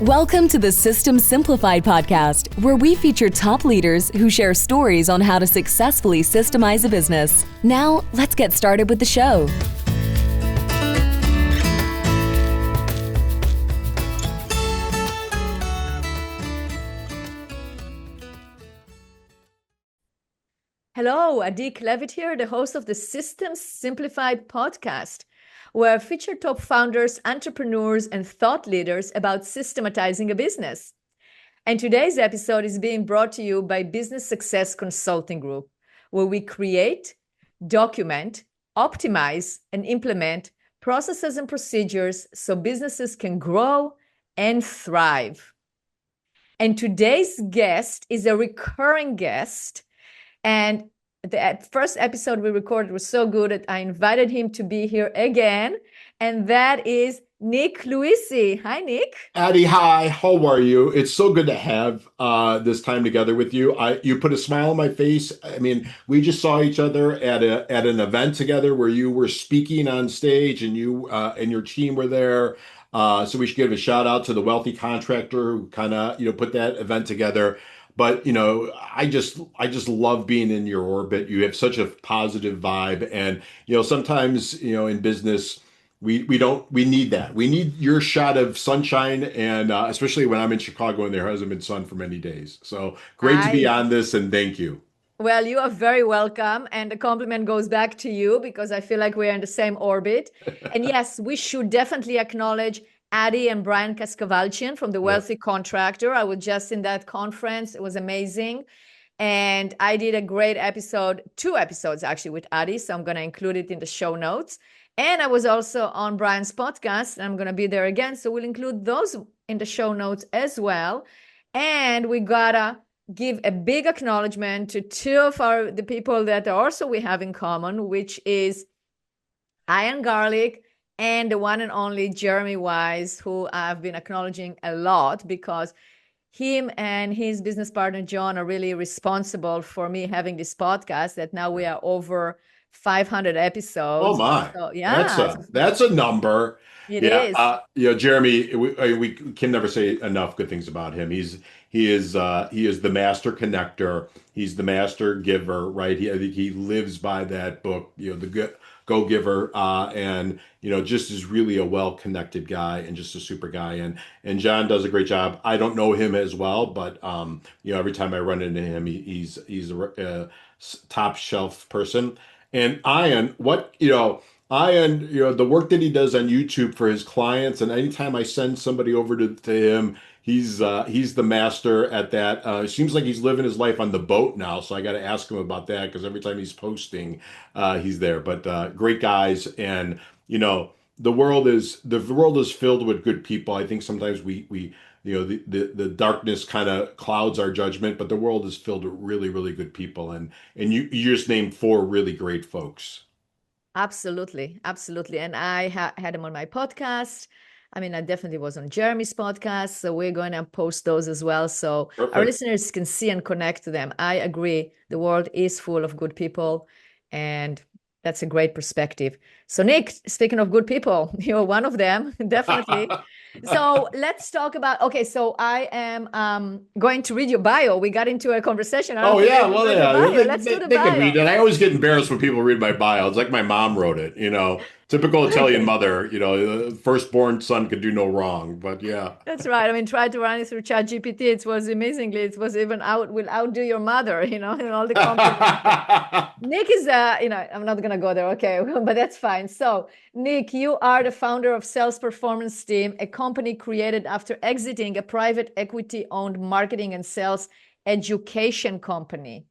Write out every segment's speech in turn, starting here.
Welcome to the System Simplified podcast, where we feature top leaders who share stories on how to successfully systemize a business. Now, let's get started with the show. Hello, Adi Klevit here, the host of the System Simplified podcast, where I feature top founders, entrepreneurs, and thought leaders about systematizing a business. And today's episode is being brought to you by Business Success Consulting Group, where we create, document, optimize, and implement processes and procedures so businesses can grow and thrive. And today's guest is a recurring guest. And the first episode we recorded was so good that I invited him to be here again. And that is Nick Loise. Hi, Nick. Addie, hi. How are you? It's so good to have this time together with you. You put a smile on my face. I mean, we just saw each other at an event together where you were speaking on stage, and you and your team were there. So we should give a shout out to the wealthy contractor who kind of put that event together. But I just love being in your orbit. You have such a positive vibe, and sometimes in business we need that. We need your shot of sunshine, and especially when I'm in Chicago and there hasn't been sun for many days. So great to be on this, and thank you. Well, you are very welcome, and the compliment goes back to you because I feel like we're in the same orbit. And yes, we should definitely acknowledge Adi and Brian Kaskavalchian from the Wealthy Contractor. I was just in that conference. It was amazing. And I did a great episode, 2 episodes actually with Adi. So I'm going to include it in the show notes. And I was also on Brian's podcast, and I'm going to be there again. So we'll include those in the show notes as well. And we got to give a big acknowledgement to 2 of the people that also we have in common, which is Iron Garlic and the one and only Jeremy Wise, who I've been acknowledging a lot because him and his business partner, John, are really responsible for me having this podcast that now we are over 500 episodes. Oh my. So, yeah. That's a number. It is. Jeremy, we can never say enough good things about him. He is the master connector. He's the master giver, right? I think he lives by that book, the good go giver, and just is really a well-connected guy and just a super guy. And John does a great job. I don't know him as well, but every time I run into him, he's a top shelf person. And Ian, the work that he does on YouTube for his clients, and anytime I send somebody over to him, he's the master at that. It seems like he's living his life on the boat now, so I got to ask him about that because every time he's posting, he's there. But great guys, and the world is filled with good people. I think sometimes we the darkness kind of clouds our judgment, but the world is filled with really, really good people. And you just named 4 really great folks. Absolutely. Absolutely. And I had him on my podcast. I mean, I definitely was on Jeremy's podcast. So we're going to post those as well. So Perfect. Our listeners can see and connect to them. I agree. The world is full of good people. And that's a great perspective. So Nick, speaking of good people, you're one of them, definitely. So let's talk about, so I am going to read your bio. We got into a conversation. Let's do the bio. Can read it. I always get embarrassed when people read my bio. It's like my mom wrote it, typical Italian mother, firstborn son could do no wrong, but yeah. That's right. I mean, try to run it through ChatGPT. It will even will outdo your mother, in all the compliments. Nick is, I'm not going to go there. Okay. But that's fine. So Nick, you are the founder of Sales Performance Team, a company created after exiting a private equity owned marketing and sales education company.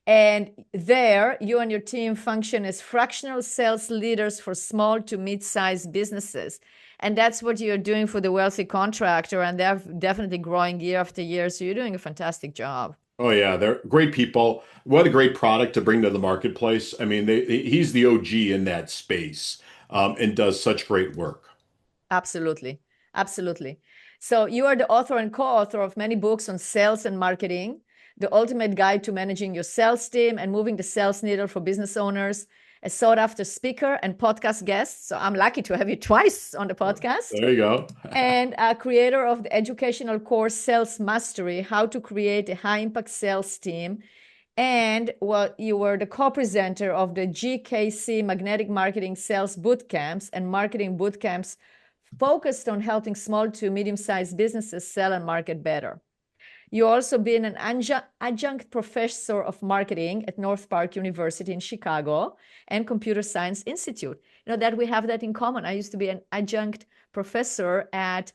And there, you and your team function as fractional sales leaders for small to mid-sized businesses. And that's what you're doing for the Wealthy Contractor. And they're definitely growing year after year. So you're doing a fantastic job. Oh, yeah. They're great people. What a great product to bring to the marketplace. I mean, he's the OG in that space and does such great work. Absolutely. Absolutely. So you are the author and co-author of many books on sales and marketing, The Ultimate Guide to Managing Your Sales Team and Moving the Sales Needle for Business Owners, a sought-after speaker and podcast guest. So I'm lucky to have you twice on the podcast. There you go. And a creator of the educational course Sales Mastery, How to Create a High-Impact Sales Team. And well, you were the co-presenter of the GKC Magnetic Marketing Sales Bootcamps and Marketing Bootcamps focused on helping small to medium-sized businesses sell and market better. You also been an adjunct professor of marketing at North Park University in Chicago and Computer Science Institute. You know that we have that in common. I used to be an adjunct professor at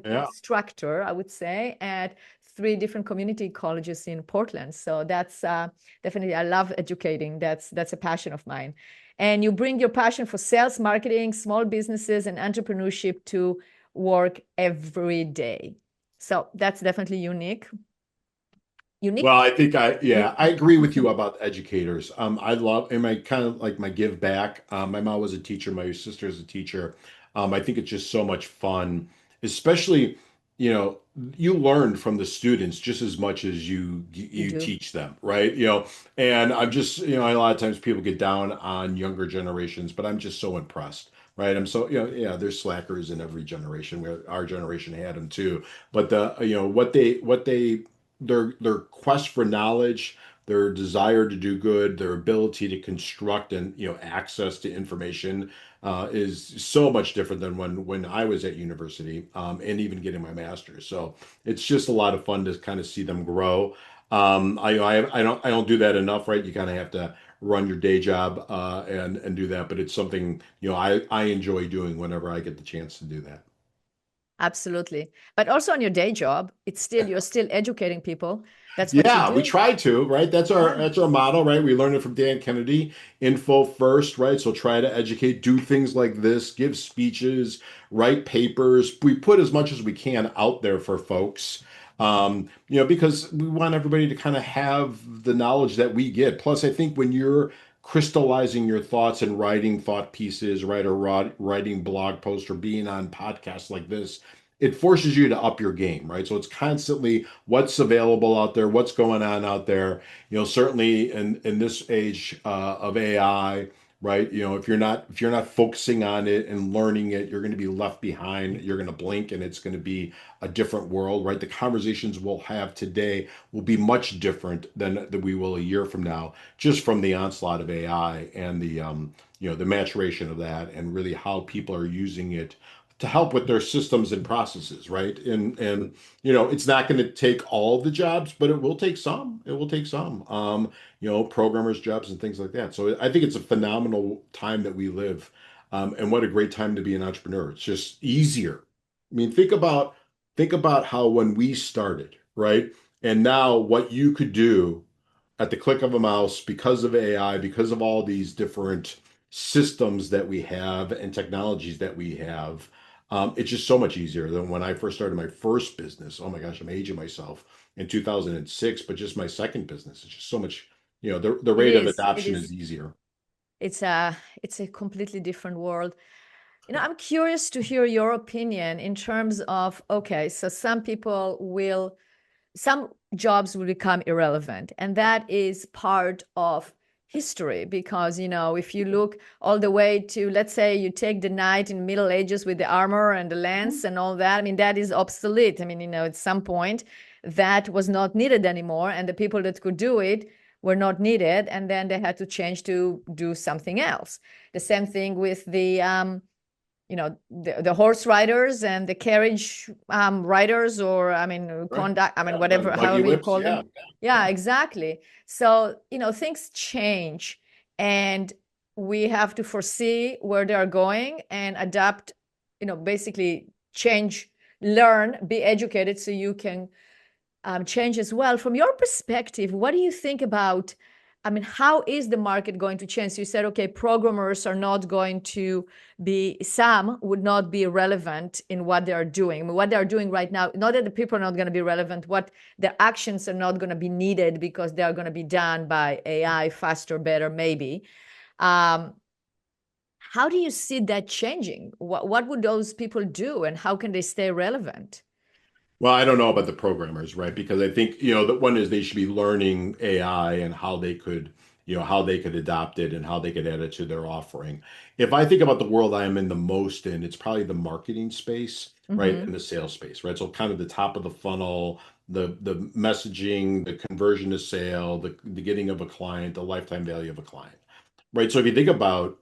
instructor, I would say, at 3 different community colleges in Portland. So that's definitely, I love educating. That's a passion of mine. And you bring your passion for sales, marketing, small businesses, and entrepreneurship to work every day. So that's definitely unique. Well, I think I agree with you about educators. I love, and my kind of like my give back. My mom was a teacher, my sister is a teacher. I think it's just so much fun, especially, you learn from the students just as much as you teach them, right? And I'm just, a lot of times people get down on younger generations, but I'm just so impressed. Right. I'm so, yeah, there's slackers in every generation where our generation had them too. But their quest for knowledge, their desire to do good, their ability to construct and access to information is so much different than when I was at university and even getting my master's. So it's just a lot of fun to kind of see them grow. I don't do that enough, right? You kind of have to run your day job and do that, but it's something I enjoy doing whenever I get the chance to do that. Absolutely. But also on your day job, you're still educating people. That's what you Yeah, we do. try to, right? That's our motto, right? We learned it from Dan Kennedy, info first, right? So try to educate, do things like this, give speeches, write papers. We put as much as we can out there for folks. Because we want everybody to kind of have the knowledge that we get. Plus, I think when you're crystallizing your thoughts and writing thought pieces, right, or writing blog posts or being on podcasts like this, it forces you to up your game, right? So it's constantly what's available out there, what's going on out there. Certainly in this age of AI, right? If you're not focusing on it and learning it, you're going to be left behind. You're going to blink, and it's going to be a different world, right? The conversations we'll have today will be much different than we will a year from now, just from the onslaught of AI and the maturation of that, and really how people are using it to help with their systems and processes, right? And it's not going to take all the jobs, but it will take some. It will take some. Programmers' jobs and things like that. So I think it's a phenomenal time that we live, and what a great time to be an entrepreneur. It's just easier. I mean, think about how when we started, right, and now what you could do at the click of a mouse because of AI, because of all these different systems that we have and technologies that we have. It's just so much easier than when I first started my first business. Oh my gosh, I'm aging myself in 2006, but just my second business. It's just so much, the It rate of is. It adoption is. is easier. It's a completely different world. I'm curious to hear your opinion in terms of, okay, so some jobs will become irrelevant, and that is part of history because if you look all the way to, let's say, you take the knight in Middle Ages with the armor and the lance and all that. I mean, that is obsolete. I mean, at some point that was not needed anymore, and the people that could do it were not needed, and then they had to change to do something else. The same thing with the horse riders and the carriage riders, or Right. conduct, Yeah, whatever, buggy however you whips. call Yeah. them. Yeah, exactly. So things change, and we have to foresee where they are going and adapt, basically change, learn, be educated so you can change as well. From your perspective, what do you think about, how is the market going to change? So you said, okay, programmers are not going to some would not be relevant in what they are doing. What they are doing right now, not that the people are not going to be relevant, what their actions are not going to be needed because they are going to be done by AI faster, better, maybe. How do you see that changing? What would those people do, and how can they stay relevant? Well, I don't know about the programmers, right? Because I think, the one is they should be learning AI and how they could, how they could adopt it and how they could add it to their offering. If I think about the world I am in the most in, it's probably the marketing space, right? Mm-hmm. And the sales space, right? So kind of the top of the funnel, the messaging, the conversion to sale, the getting of a client, the lifetime value of a client. Right. So if you think about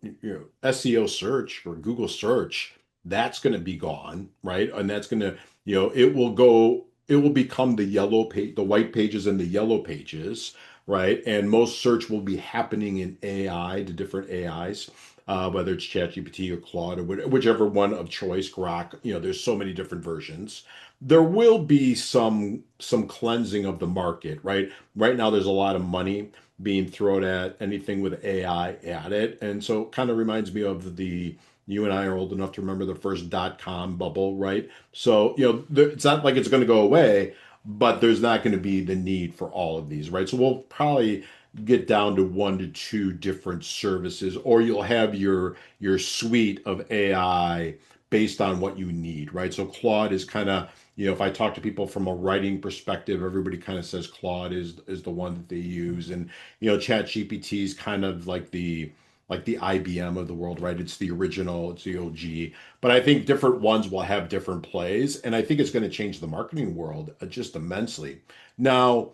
SEO search or Google search, that's going to be gone, right? And that's going to, it will become the yellow page, the white pages and the yellow pages, right? And most search will be happening in AI, to different AIs, whether it's ChatGPT or Claude or whichever one of choice, Grok. There's so many different versions. There will be some cleansing of the market, right? Right now, there's a lot of money being thrown at anything with AI at it. And so it kind of reminds me of you and I are old enough to remember the first dot-com bubble, right? So, it's not like it's going to go away, but there's not going to be the need for all of these, right? So we'll probably get down to one to two different services, or you'll have your suite of AI based on what you need, right? So Claude is kind of, if I talk to people from a writing perspective, everybody kind of says Claude is the one that they use. And Chat GPT is kind of like the IBM of the world, right? It's the original, it's the OG. But I think different ones will have different plays, and I think it's going to change the marketing world just immensely. Now,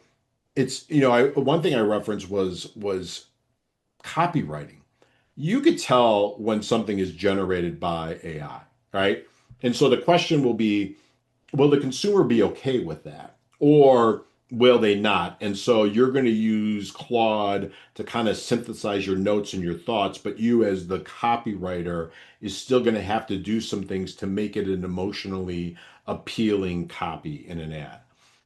it's one thing I referenced was copywriting. You could tell when something is generated by AI, right? And so the question will be, will the consumer be okay with that? Or will they not? And so you're going to use Claude to kind of synthesize your notes and your thoughts, but you, as the copywriter, is still going to have to do some things to make it an emotionally appealing copy in an ad.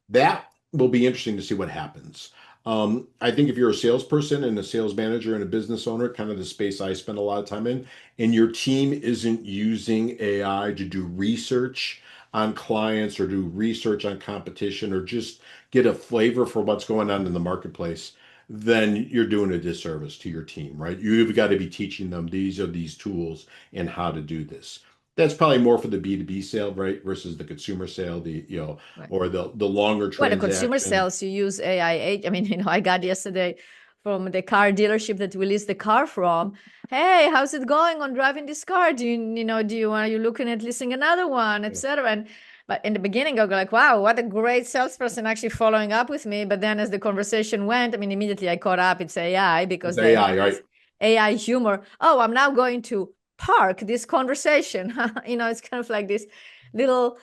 That will be interesting to see what happens. I think if you're a salesperson and a sales manager and a business owner, kind of the space I spend a lot of time in, and your team isn't using AI to do research on clients or do research on competition or just get a flavor for what's going on in the marketplace, then you're doing a disservice to your team, right? You've got to be teaching them these are these tools and how to do this. That's probably more for the B2B sale, right? Versus the consumer sale, Right. or the longer Well, the consumer transaction. sales, you use AI. I mean, I got yesterday from the car dealership that we leased the car from. Hey, how's it going on driving this car? Are you looking at leasing another one, etc. And but in the beginning, I go like, wow, what a great salesperson actually following up with me. But then as the conversation went, I mean, immediately I caught up. It's AI It's because they have AI, this right? AI humor. Oh, I'm now going to park this conversation. It's kind of like this little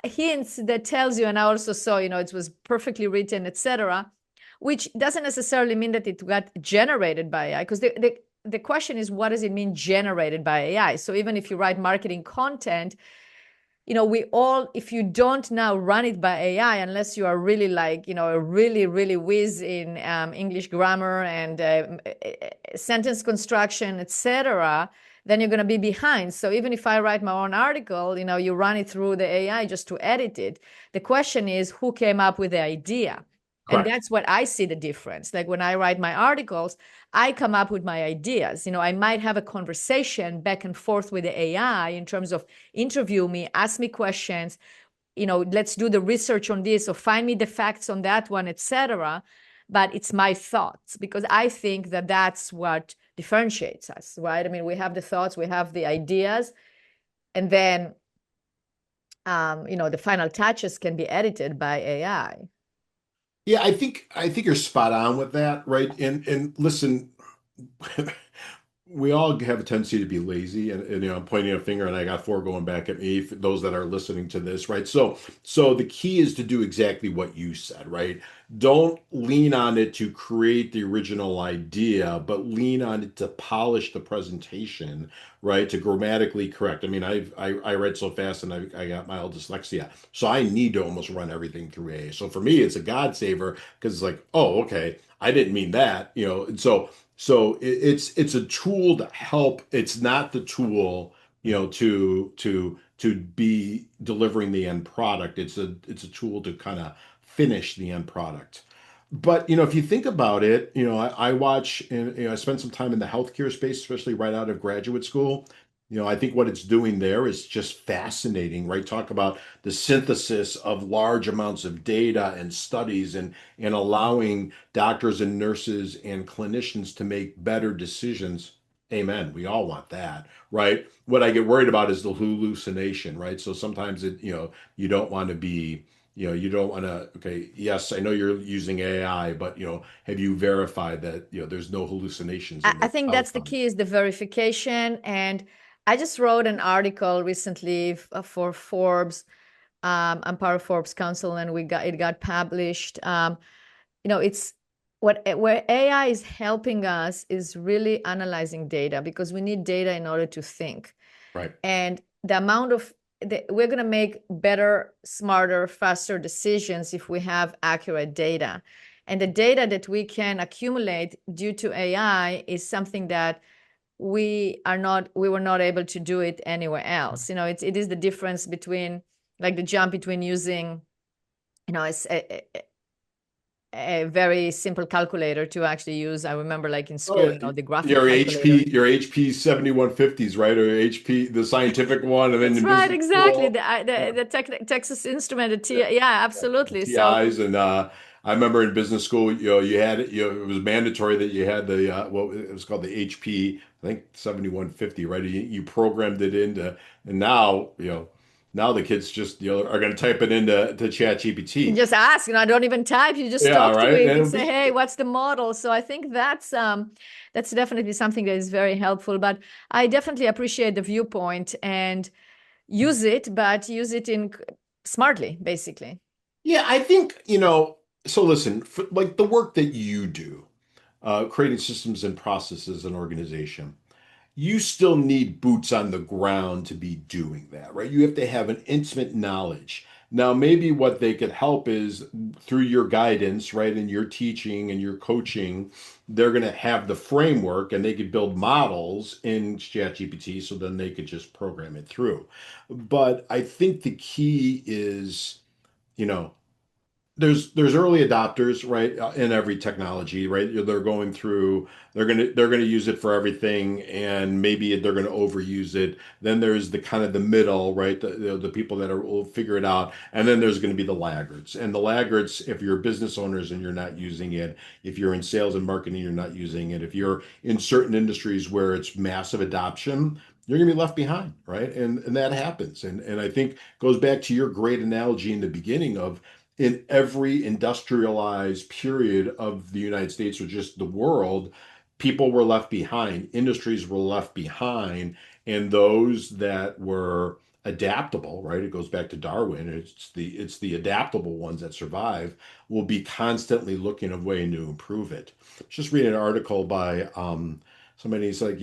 hints that tells you. And I also saw, it was perfectly written, etc., which doesn't necessarily mean that it got generated by AI, because the question is, what does it mean generated by AI? So even if you write marketing content, we all, if you don't now run it by AI, unless you are really like, a really, really whiz in English grammar and sentence construction, etc., then you're going to be behind. So even if I write my own article, you run it through the AI just to edit it. The question is, who came up with the idea? And Correct. that's what I see the difference. Like when I write my articles, I come up with my ideas. I might have a conversation back and forth with the AI in terms of interview me, ask me questions, let's do the research on this or find me the facts on that one, etc. But it's my thoughts, because I think that that's what differentiates us, right? I mean, we have the thoughts, we have the ideas, and then the final touches can be edited by AI. Yeah, I think you're spot on with that, right? And listen, we all have a tendency to be lazy, and I'm pointing a finger and I got four going back at me for those that are listening to this, right? So the key is to do exactly what you said, right? Don't lean on it to create the original idea, but lean on it to polish the presentation, right? To grammatically correct. I mean, I read so fast and I got mild dyslexia, so I need to almost run everything through AI. So for me, it's a God saver because it's like, oh, okay, I didn't mean that, and so it's a tool to help. It's not the tool, to be delivering the end product. It's a tool to kind of finish the end product. But if you think about it, I watch and I spent some time in the healthcare space, especially right out of graduate school. I think what it's doing there is just fascinating, right? Talk about the synthesis of large amounts of data and studies and allowing doctors and nurses and clinicians to make better decisions. Amen. We all want that, right? What I get worried about is the hallucination, right? So sometimes you don't want to be, you don't want to, okay, yes, I know you're using AI, but have you verified that, there's no hallucinations in I the think that's the outcome? key is the verification. And I just wrote an article recently for Forbes. I'm part of Forbes Council, and it got published. It's where AI is helping us is really analyzing data, because we need data in order to think. Right. And the amount of we're going to make better, smarter, faster decisions if we have accurate data. And the data that we can accumulate due to AI is something that we were not able to do it anywhere else. It is the difference between, like, the jump between using, it's a very simple calculator to actually use. I remember, like, in Oh, school, yeah. the graphic Your calculator. HP 7150s, right? Or HP, the scientific one, and then That's in right, business exactly. school, The Texas Instrument, yeah, yeah, yeah, absolutely. So TIs, and I remember in business school, you had it, it was mandatory that you had the what it was called the HP, I think 7150, right? You programmed it into, and now the kids just are going to type it into Chat you GPT. just ask, I don't even type. You just Yeah, talk to right. it And and it'll say, just "Hey, what's the model?" So I think that's definitely something that is very helpful. But I definitely appreciate the viewpoint and use it, but use it in smartly, basically. Yeah, I think, so listen, like the work that you do, creating systems and processes and organization, you still need boots on the ground to be doing that, right? You have to have an intimate knowledge. Now, maybe what they could help is through your guidance, right, and your teaching and your coaching, they're going to have the framework and they could build models in ChatGPT so then they could just program it through. But I think the key is, you know, there's early adopters, right, in every technology, right? They're going through, they're gonna use it for everything, and maybe they're gonna overuse it. Then there's the kind of the middle, right? The people that will figure it out, and then there's going to be the laggards. And the laggards, if you're business owners and you're not using it, if you're in sales and marketing, you're not using it, if you're in certain industries where it's massive adoption, you're gonna be left behind, right? And that happens. And I think goes back to your great analogy in the beginning of in every industrialized period of the United States or just the world, people were left behind, industries were left behind, and those that were adaptable, right? It goes back to Darwin. It's the adaptable ones that survive will be constantly looking of way to improve it. Just reading an article by somebody. He's like,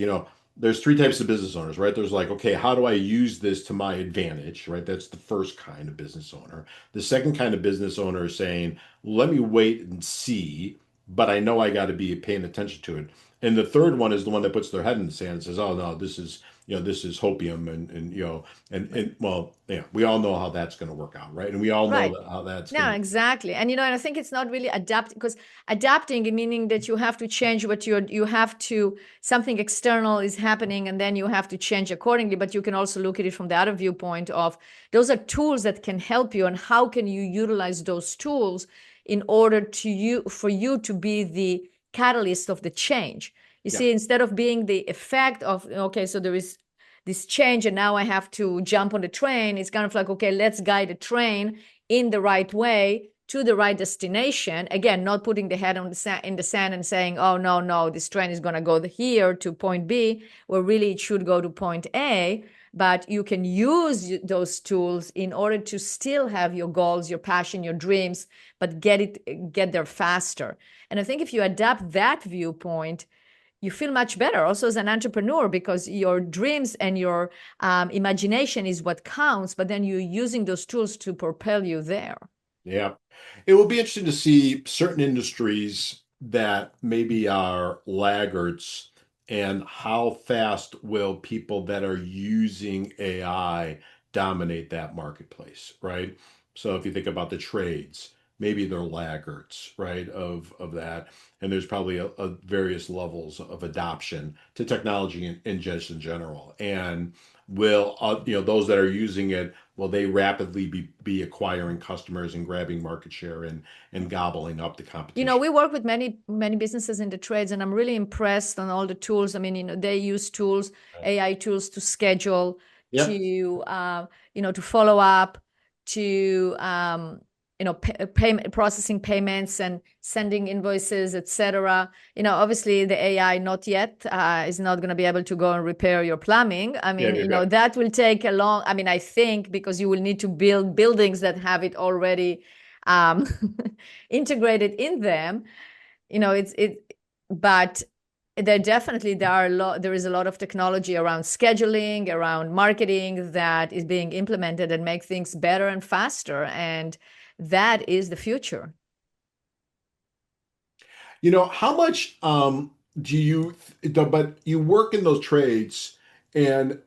there's three types of business owners, right? There's like, okay, how do I use this to my advantage, right? That's the first kind of business owner. The second kind of business owner is saying, let me wait and see, but I know I got to be paying attention to it. And the third one is the one that puts their head in the sand and says, oh no, this is hopium and well, yeah, we all know how that's going to work out, right? And we all know Right. that how that's No, going to. exactly. And I think it's not really adapt, because adapting, meaning that you have to change you have to, something external is happening and then you have to change accordingly. But you can also look at it from the other viewpoint of those are tools that can help you, and how can you utilize those tools in order for you to be the catalyst of the change. You Yeah. see, instead of being the effect of, okay, so there is this change and now I have to jump on the train, it's kind of like, okay, let's guide the train in the right way to the right destination. Again, not putting the head in the sand and saying, oh, no, no, this train is going to go here to point B, where really it should go to point A. But you can use those tools in order to still have your goals, your passion, your dreams, but get there faster. And I think if you adapt that viewpoint, you feel much better also as an entrepreneur, because your dreams and your imagination is what counts, but then you're using those tools to propel you there. Yeah. It will be interesting to see certain industries that maybe are laggards and how fast will people that are using AI dominate that marketplace, right? So if you think about the trades, maybe they're laggards, right, of that. And there's probably a various levels of adoption to technology in just in general. And will those that are using it, will they rapidly be acquiring customers and grabbing market share and gobbling up the competition? We work with many businesses in the trades, and I'm really impressed on all the tools. I mean, they use tools, AI tools, to schedule, Yep. to follow up, to processing payments and sending invoices, etc. Obviously the AI not yet is not going to be able to go and repair your plumbing. I Yeah, mean, yeah, yeah. that will take a long. I mean, I think because you will need to build buildings that have it already um, integrated in them. But there is a lot of technology around scheduling, around marketing that is being implemented and make things better and faster, and that is the future. How much do you, but you work in those trades, and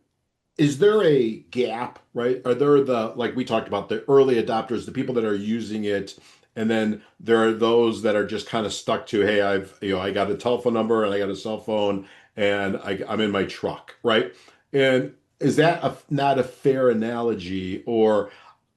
is there a gap, right? Are there like we talked about, the early adopters, the people that are using it, and then there are those that are just kind of stuck to, hey, I got a telephone number and I got a cell phone and I'm in my truck, right? And is that not a fair analogy, or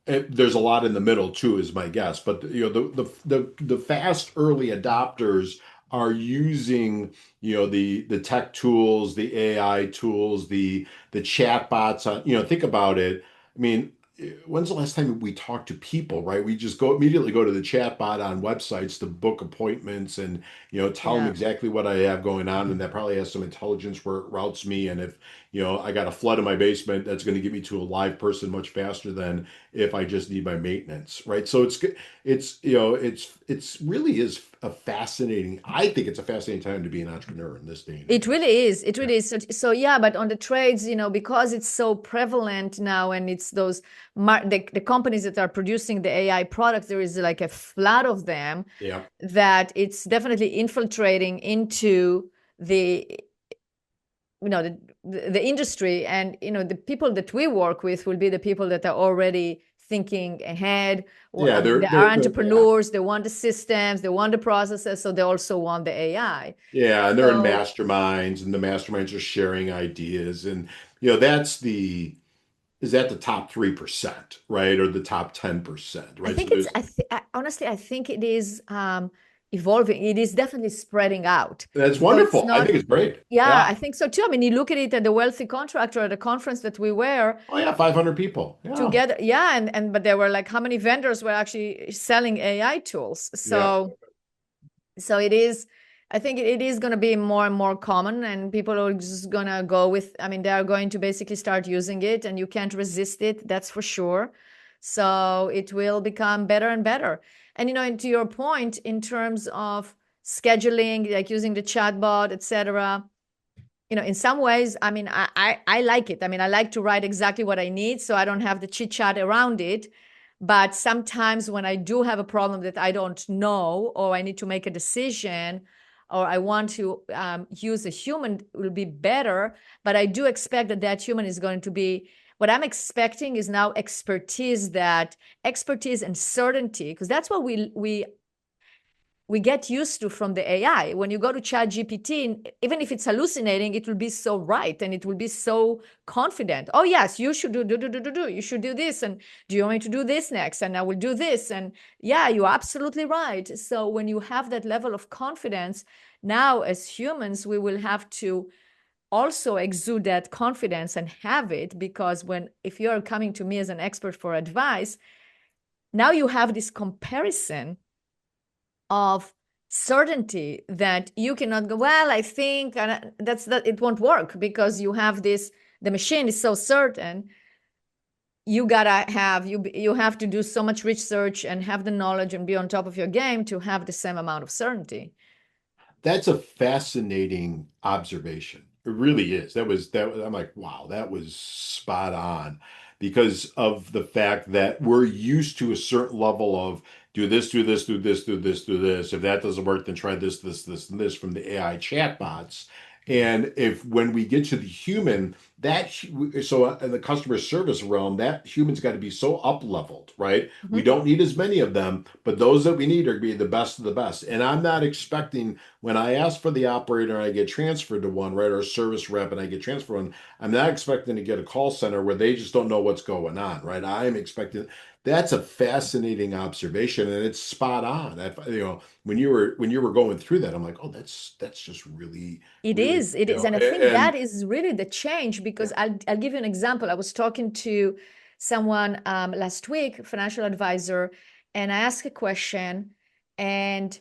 there's a lot in the middle too, is my guess. But the fast early adopters are using the tech tools, the AI tools, the chat bots. Think about it. I mean, when's the last time we talked to people, right? We just immediately go to the chat bot on websites to book appointments and tell them Yeah. exactly what I have going on, and that probably has some intelligence where it routes me. And if I got a flood in my basement, that's going to get me to a live person much faster than if I just need my maintenance, right? So it's really is a fascinating. I think it's a fascinating time to be an entrepreneur in this day and It age. really is. It Yeah. really is. So yeah, but on the trades, because it's so prevalent now, and it's those the companies that are producing the AI products, there is like a flood of them Yeah. that it's definitely infiltrating into the the industry. And the people that we work with will be the people that are already thinking ahead. I Yeah, mean, they're they are they're yeah. entrepreneurs, they want the systems, they want the processes, so they also want the AI. Yeah, and they're in So masterminds, and the masterminds are sharing ideas, and that's is that the top 3%, right? Or the top 10%, I right? So think it's, there's honestly, I think it is evolving. It is definitely spreading out. that's So it's wonderful. I not, think it's great. yeah, Yeah. I think so too. I mean, you look at it at the Wealthy Contractor at a conference that we were Oh yeah, 500 people. Yeah. together. Yeah. But there were like, how many vendors were actually selling AI tools? Yeah. So it is, I think it is going to be more and more common, and people are just going to go with, I mean, they are going to basically start using it, and you can't resist it. That's for sure. So it will become better and better. And to your point, in terms of scheduling, like using the chatbot, etc., in some ways, I mean, I like it. I mean, I like to write exactly what I need, so I don't have the chit chat around it. But sometimes when I do have a problem that I don't know, or I need to make a decision, or I want to use a human, it will be better. But I do expect that human is going to be, what I'm expecting is now expertise and certainty, because that's what we get used to from the AI. When you go to Chat GPT, even if it's hallucinating, it will be so right, and it will be so confident. Oh yes, you should do. You should do this, and do you want me to do this next? And I will do this. And yeah, you're absolutely right. So when you have that level of confidence, now as humans, we will have to also exude that confidence and have it, because if you're coming to me as an expert for advice, now you have this comparison of certainty that you cannot go, well, I think, and that it won't work, because you have this, the machine is so certain. You have to do so much research and have the knowledge and be on top of your game to have the same amount of certainty. That's a fascinating observation. It really is. I'm like, wow, that was spot on, because of the fact that we're used to a certain level of do this, do this, do this, do this, do this. If that doesn't work, then try this, and this from the AI chatbots. And if when we get to the human, so in the customer service realm, that human's got to be so up leveled, right? We Mhm. don't need as many of them, but those that we need are going to be the best of the best. And I'm not expecting when I ask for the operator and I get transferred to one, right, or a service rep and I get transferred one, I'm not expecting to get a call center where they just don't know what's going on, right? I'm expecting that's a fascinating observation and it's spot on. When you were going through that, I'm like, oh, that's just really, It really, is, it is. And I think that and is really the change because yeah, I'll give you an example. I was talking to someone last week, a financial advisor, and I asked a question and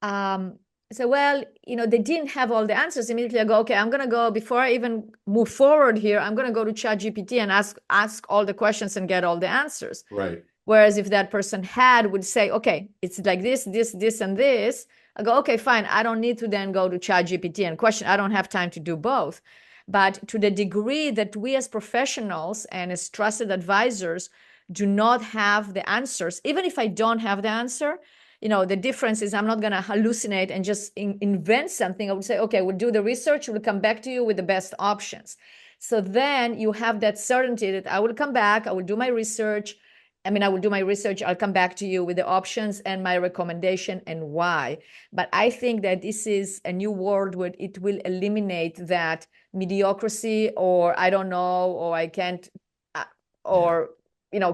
I said, well, they didn't have all the answers. Immediately I go, okay, I'm gonna go before I even move forward here, I'm gonna go to ChatGPT and ask all the questions and get all the answers. right. Whereas if that person would say, okay, it's like this, and this, I go, okay, fine. I don't need to then go to ChatGPT and question. I don't have time to do both. But to the degree that we as professionals and as trusted advisors do not have the answers, even if I don't have the answer, the difference is I'm not going to hallucinate and just invent something. I would say, okay, we'll do the research. We'll come back to you with the best options. So then you have that certainty that I will come back. I will do my research. I will do my research. I'll come back to you with the options and my recommendation and why. But I think that this is a new world where it will eliminate that mediocrity or I don't know, or I can't, Yeah. or,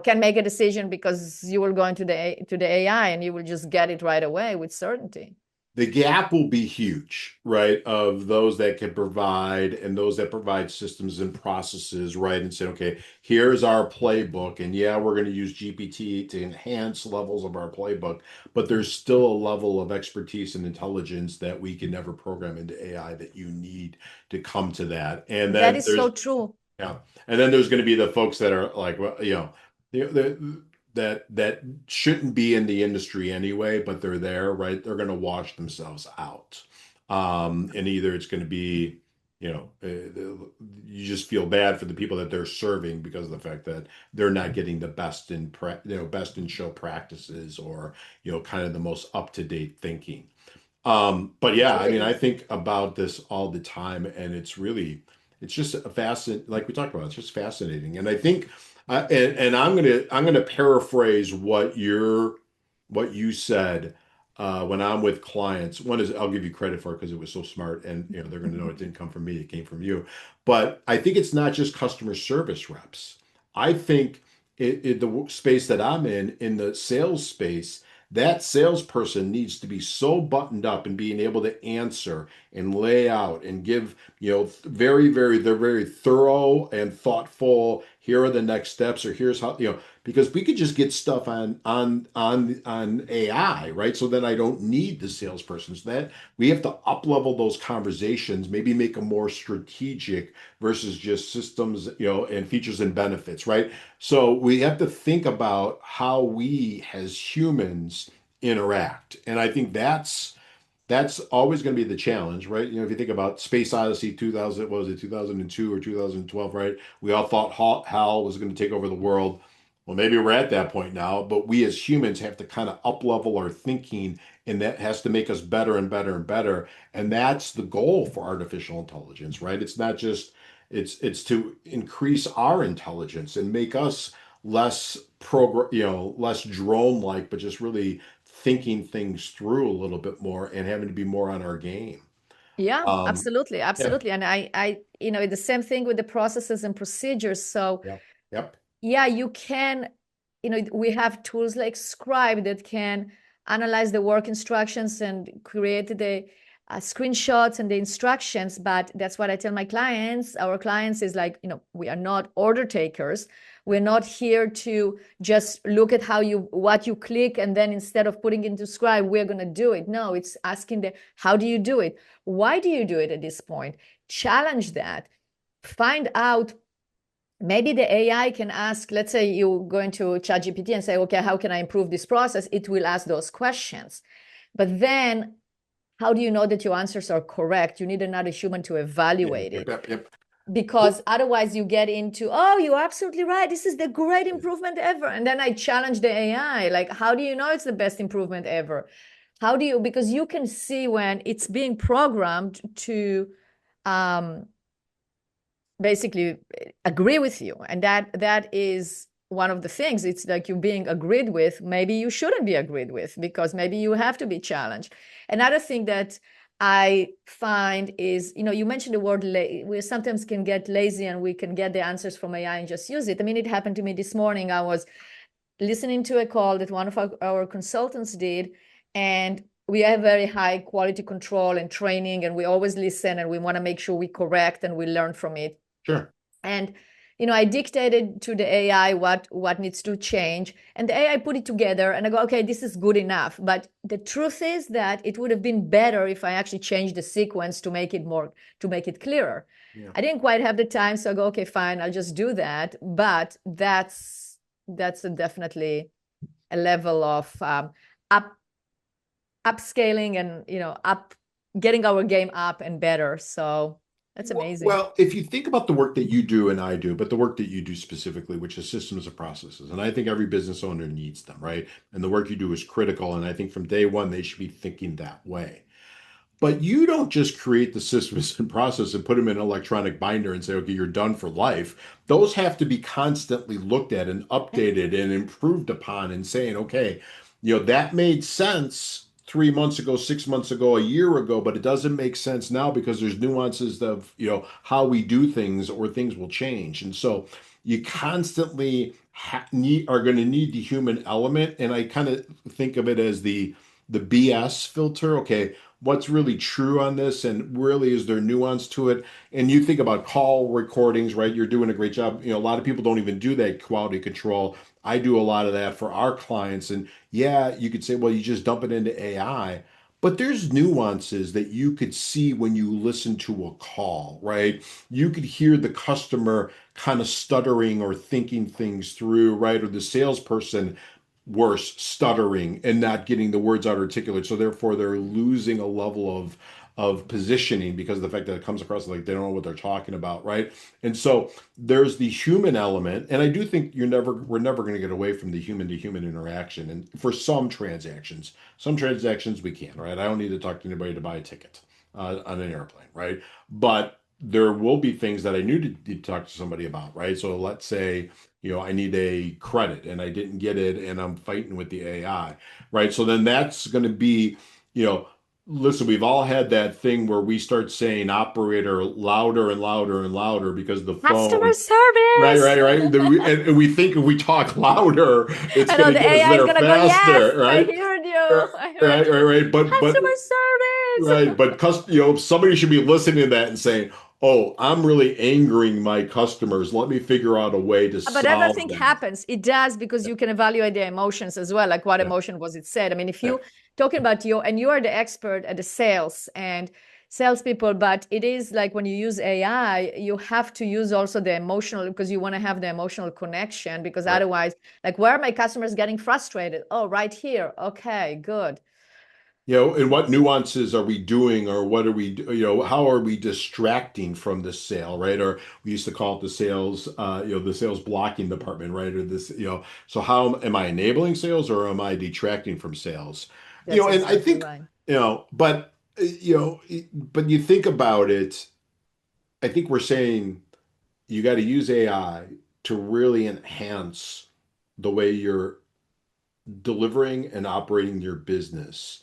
can make a decision because you will go into the AI and you will just get it right away with certainty. The gap will be huge, right? Of those that can provide and those that provide systems and processes, right? And say, okay, here's our playbook. And yeah, we're going to use GPT to enhance levels of our playbook, but there's still a level of expertise and intelligence that we can never program into AI that you need to come to that. And That then is there's so true. yeah. And then there's going to be the folks that are like, well, that shouldn't be in the industry anyway, but they're there, right? They're going to wash themselves out. And either it's going to be, you just feel bad for the people that they're serving because of the fact that they're not getting the best in show practices or, kind of the most up-to-date thinking. But yeah, I mean, I Agree. think about this all the time, and it's just a fascinating, like we talked about, it's just fascinating. And I think, and I'm gonna paraphrase what you said when I'm with clients. One is I'll give you credit for it because it was so smart, and they're gonna know it didn't come from me, it came from you. But I think it's not just customer service reps. I think the space that I'm in the sales space that salesperson needs to be so buttoned up and being able to answer and lay out and give, they're very thorough and thoughtful. Here are the next steps, or here's how, because we could just get stuff on AI, right? So then I don't need the salesperson. So that we have to up level those conversations, maybe make them more strategic versus just systems, and features and benefits, right? So we have to think about how we as humans interact. And I think that's always going to be the challenge, right? If you think about Space Odyssey 2000, what was it, 2002 or 2012, right? We all thought Hal was going to take over the world. Well, maybe we're at that point now, but we as humans have to kind of up level our thinking, and that has to make us better and better and better. And that's the goal for artificial intelligence, right? It's not just it's to increase our intelligence and make us less drone like, but just really thinking things through a little bit more and having to be more on our game. Yeah, Um, absolutely, yeah, absolutely. And the same thing with the processes and procedures. So yep, yep, yeah, you can, we have tools like Scribe that can analyze the work instructions and create the screenshots and the instructions. But that's what I tell my clients. Our clients is like, we are not order takers. We're not here to just look at what you click and then instead of putting into Scribe, we're going to do it. No, it's asking how do you do it? Why do you do it at this point? Challenge that. Find out. Maybe the AI can ask, let's say you go into ChatGPT and say, okay, how can I improve this process? It will ask those questions. But then how do you know that your answers are correct? You need another human to yep, evaluate yep, it. yep, yep. Because otherwise you get into, oh, you're absolutely right. This is the great improvement ever. And then I challenge the AI, like, how do you know it's the best improvement ever? Because you can see when it's being programmed to, basically agree with you. And that is one of the things. It's like you being agreed with, maybe you shouldn't be agreed with, because maybe you have to be challenged. Another thing that I find is, you mentioned the word we sometimes can get lazy and we can get the answers from AI and just use it. I mean, it happened to me this morning. I was listening to a call that one of our consultants did, and we have very high quality control and training, and we always listen and we want to make sure we correct and we learn from it. Sure. And I dictated to the AI what needs to change, and the AI put it together, and I go, okay, this is good enough. But the truth is that it would have been better if I actually changed the sequence to make it clearer. Yeah. I didn't quite have the time, so I go, okay, fine, I'll just do that. But that's definitely a level of upscaling and getting our game up and better. So that's amazing. Well, if you think about the work that you do and I do, but the work that you do specifically, which is systems and processes, and I think every business owner needs them, right? And the work you do is critical. And I think from day one, they should be thinking that way. But you don't just create the systems and process and put them in an electronic binder and say, okay, you're done for life. Those have to be constantly looked at and updated and improved upon and saying, okay, that made sense 3 months ago, 6 months ago, a year ago, but it doesn't make sense now because there's nuances of, how we do things or things will change. And so you constantly are going to need the human element. And I kind of think of it as the BS filter. Okay, what's really true on this, and really is there nuance to it? And you think about call recordings, right? You're doing a great job. A lot of people don't even do that quality control. I do a lot of that for our clients. And yeah, you could say, well, you just dump it into AI. But there's nuances that you could see when you listen to a call, right? You could hear the customer kind of stuttering or thinking things through, right? Or the salesperson, worse, stuttering and not getting the words out articulate. So therefore they're losing a level of positioning because of the fact that it comes across like they don't know what they're talking about, right? And so there's the human element, and I do think we're never going to get away from the human to human interaction. And for some transactions we can, right? I don't need to talk to anybody to buy a ticket on an airplane, right? But there will be things that I need to talk to somebody about, right? So let's say, I need a credit and I didn't get it and I'm fighting with the AI, right? So then that's going to be, listen, we've all had that thing where we start saying operator louder and louder and louder because the phone. Customer service. Right. And we think if we talk louder, it's going to get us there faster, yes, right? I heard you. Right. But customer service. Right. But somebody should be listening to that and saying, oh, I'm really angering my customers. Let me figure out a way to solve But everything them. happens. It does, because you can evaluate their emotions as well. Like what emotion was it said? I mean, if you talking about and you are the expert at the sales and salespeople, but it is like when you use AI, you have to use also the emotional, because you want to have the emotional connection, because otherwise, like, where are my customers getting frustrated? Oh, right here. Okay, good. And what nuances are we doing, or what are we, how are we distracting from the sale, right? Or we used to call it the sales, the sales blocking department, right? Or this, so how am I enabling sales or am I detracting from sales? That's and exactly I think, right. but you think about it, I think we're saying you got to use AI to really enhance the way you're delivering and operating your business,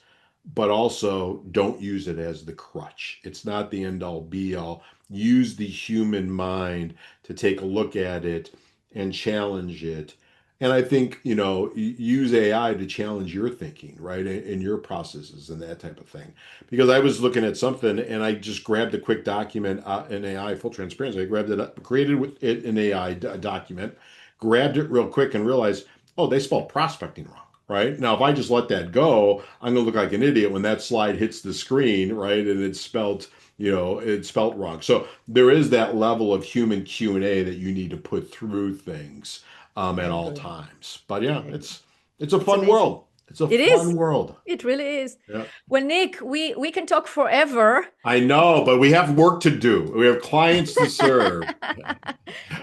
but also don't use it as the crutch. It's not the end all be all. Use the human mind to take a look at it and challenge it. And I think, use AI to challenge your thinking, right? And your processes and that type of thing. Because I was looking at something and I just grabbed a quick document in AI, full transparency. I grabbed it up, created with it an AI document, grabbed it real quick and realized, oh, they spelled prospecting wrong. Right now, if I just let that go, I'm gonna look like an idiot when that slide hits the screen, right? And it's spelt wrong. So there is that level of human Q&A that you need to put through things at all times. But yeah, it's a fun world. It's a fun world. It really is. Yeah. Well, Nick, we can talk forever. I know, but we have work to do. We have clients to serve.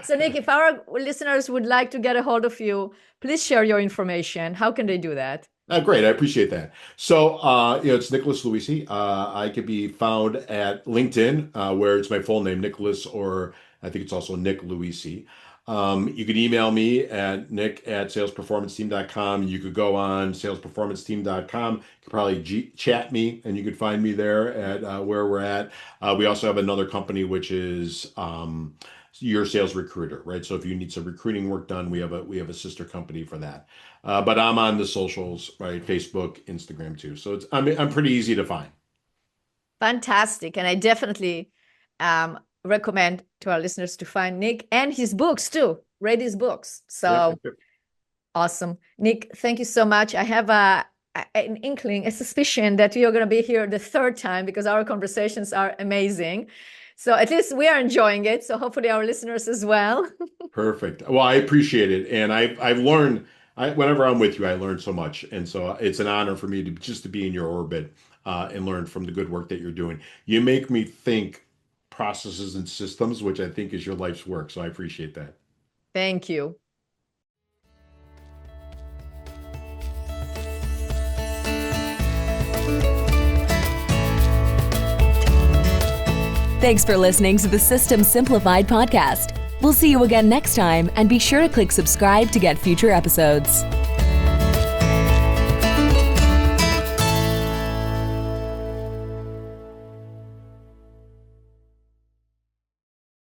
So, Nick, if our listeners would like to get a hold of you, please share your information. How can they do that? Great. I appreciate that. So, it's Nicholas Loise. I could be found at LinkedIn, where it's my full name, Nicholas or I think it's also Nick Loise. You could email me at nick@salesperformanceteam.com. You could go on salesperformanceteam.com. You could probably chat me, and you could find me there at where we're at. We also have another company, which is your sales recruiter, right? So if you need some recruiting work done, we have a sister company for that. But I'm on the socials, right? Facebook, Instagram too. So I'm pretty easy to find. Fantastic. And I definitely recommend to our listeners to find Nick and his books too. Read his books. So awesome. Nick, thank you so much. I have an inkling, a suspicion that you're going to be here the third time because our conversations are amazing. So at least we are enjoying it. So hopefully our listeners as well. Perfect. Well, I appreciate it. And I've learned, whenever I'm with you, I learn so much. And so it's an honor for me to be in your orbit and learn from the good work that you're doing. You make me think processes and systems, which I think is your life's work. So I appreciate that. Thank you. Thanks for listening to the System Simplified podcast. We'll see you again next time, and be sure to click subscribe to get future episodes.